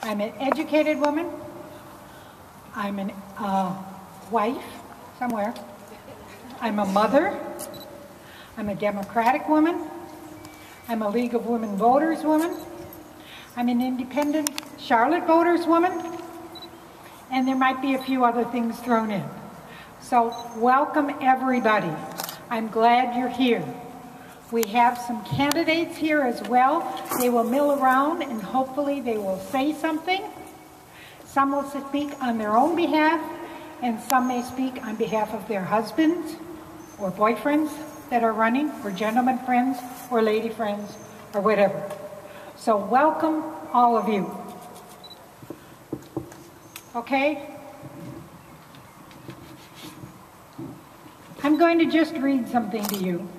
I'm an educated woman. I'm a wife somewhere. I'm a mother. I'm a Democratic woman. I'm a League of Women Voters woman. I'm an independent Charlotte Voters woman. And there might be a few other things thrown in. So welcome everybody. I'm glad you're here. We have some candidates here as well. They will mill around and hopefully they will say something. Some will speak on their own behalf and some may speak on behalf of their husbands or boyfriends that are running, or gentleman friends or lady friends or whatever. So welcome all of you. Okay? I'm going to just read something to you.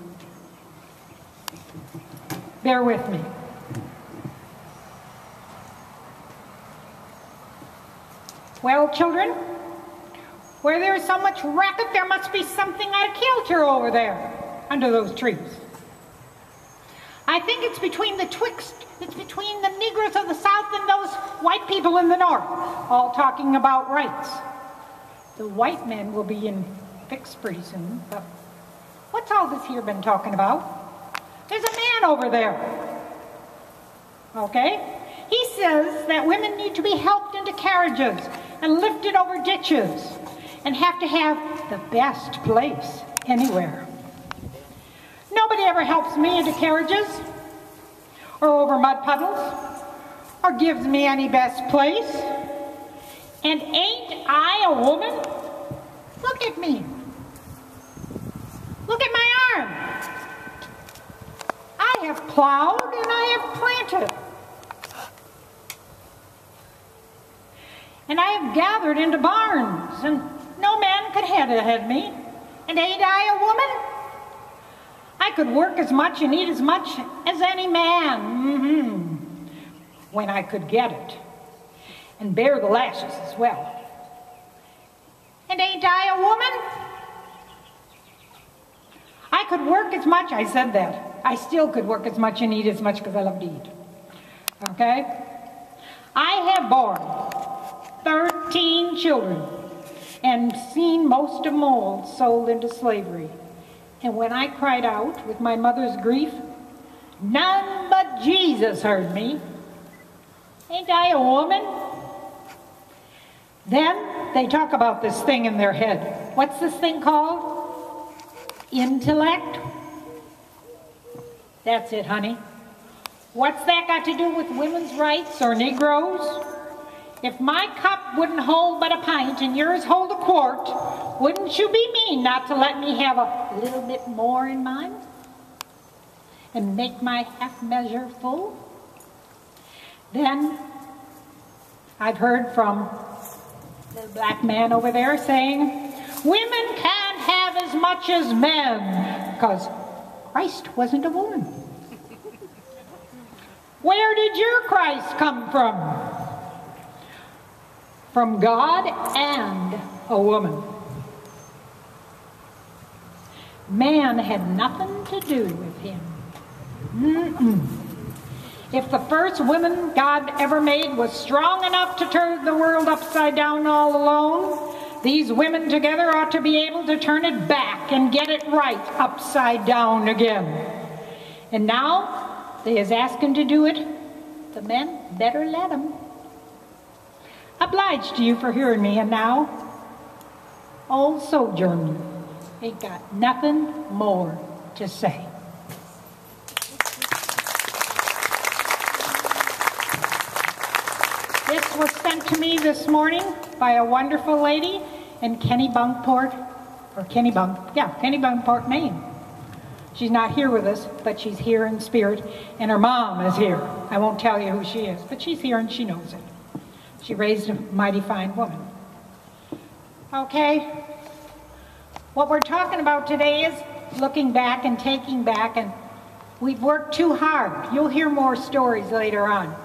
Bear with me. Well, children, where there is so much racket, there must be something out of kilter over there, under those trees. I think it's between the Negroes of the South and those white people in the North, all talking about rights. The white men will be in fix pretty soon, but what's all this here been talking about? There's a man over there, okay? He says that women need to be helped into carriages and lifted over ditches and have to have the best place anywhere. Nobody ever helps me into carriages or over mud puddles or gives me any best place. And ain't I a woman? Look at me. Look at my arm. I have plowed and I have planted. And I have gathered into barns, and no man could head ahead me. And ain't I a woman? I could work as much and eat as much as any man, when I could get it, and bear the lashes as well. And ain't I a woman? I could work as much, I said that. I still could work as much and eat as much because I love to eat. Okay? I have borne 13 children and seen most of them all sold into slavery. And when I cried out with my mother's grief, none but Jesus heard me. Ain't I a woman? Then they talk about this thing in their head. What's this thing called? Intellect? That's it, honey. What's that got to do with women's rights or Negroes? If my cup wouldn't hold but a pint and yours hold a quart, wouldn't you be mean not to let me have a little bit more in mine? And make my half measure full? Then I've heard from the black man over there saying, women can't have as much as men, because Christ wasn't a woman. Where did your Christ come from? From God and a woman. Man had nothing to do with him. If the first woman God ever made was strong enough to turn the world upside down all alone, these women together ought to be able to turn it back and get it right upside down again. And now they is asking to do it. The men better let them. Obliged to you for hearing me, and now, old Sojourner ain't got nothing more to say. This was sent to me this morning by a wonderful lady in Kennebunkport, Maine. She's not here with us, but she's here in spirit, and her mom is here. I won't tell you who she is, but she's here and she knows it. She raised a mighty fine woman. Okay? What we're talking about today is looking back and taking back, and we've worked too hard. You'll hear more stories later on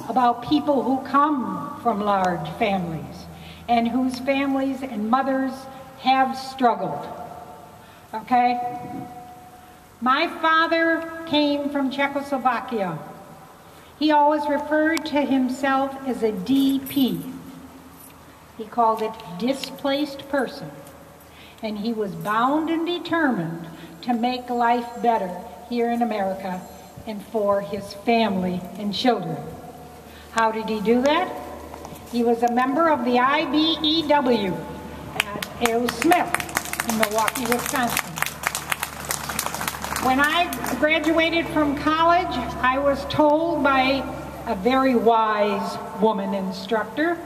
about people who come from large families and whose families and mothers have struggled. Okay? My father came from Czechoslovakia. He always referred to himself as a DP. He called it displaced person. And he was bound and determined to make life better here in America and for his family and children. How did he do that? He was a member of the IBEW at A.O. Smith in Milwaukee, Wisconsin. When I graduated from college, I was told by a very wise woman instructor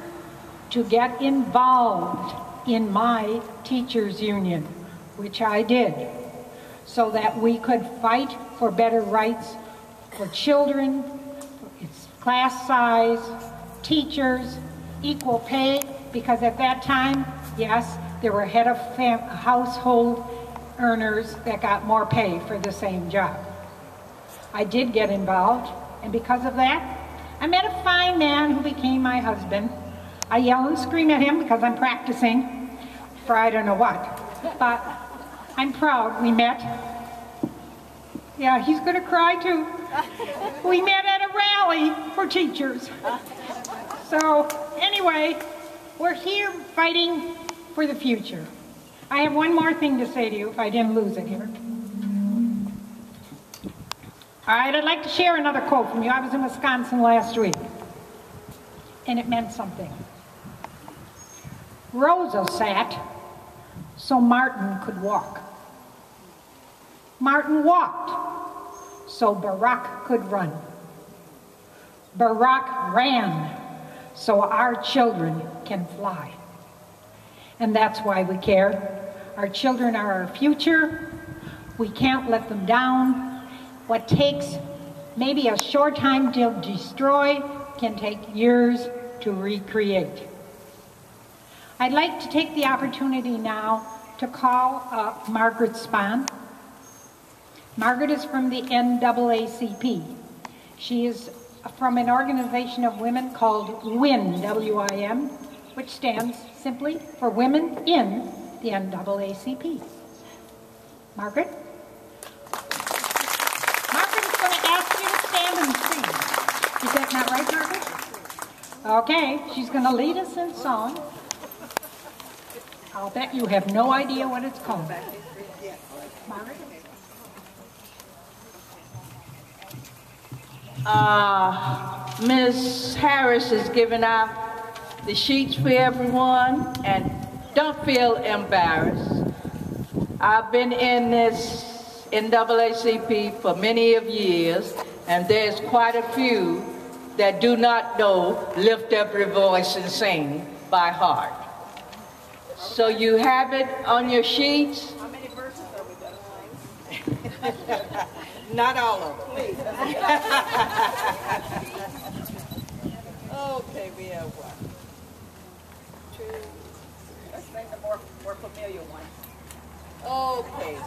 to get involved in my teachers' union, which I did, so that we could fight for better rights for children, for its class size, teachers, equal pay, because at that time, yes, there were head of household earners that got more pay for the same job. I did get involved, and because of that, I met a fine man who became my husband. I yell and scream at him because I'm practicing for I don't know what, but I'm proud we met. Yeah, he's gonna cry too. We met at a rally for teachers. So anyway, we're here fighting for the future. I have one more thing to say to you if I didn't lose it here. All right, I'd like to share another quote from you. I was in Wisconsin last week, and it meant something. Rosa sat so Martin could walk. Martin walked so Barack could run. Barack ran so our children can fly. And that's why we care. Our children are our future. We can't let them down. What takes maybe a short time to destroy can take years to recreate. I'd like to take the opportunity now to call up Margaret Spahn. Margaret is from the NAACP. She is from an organization of women called WIN, W-I-N, which stands simply for Women in the NAACP. Margaret? Margaret is going to ask you to stand and sing. Is that not right, Margaret? Okay, she's going to lead us in song. I'll bet you have no idea what it's called. Margaret? Ms. Harris is giving out the sheets for everyone, and don't feel embarrassed. I've been in this NAACP for many of years, and there's quite a few that do not know Lift Every Voice and Sing by heart. So you have it on your sheets. How many verses are we going to sing? Not all of them, please. Okay, we have one, two. Let's sing the more familiar one. Okay.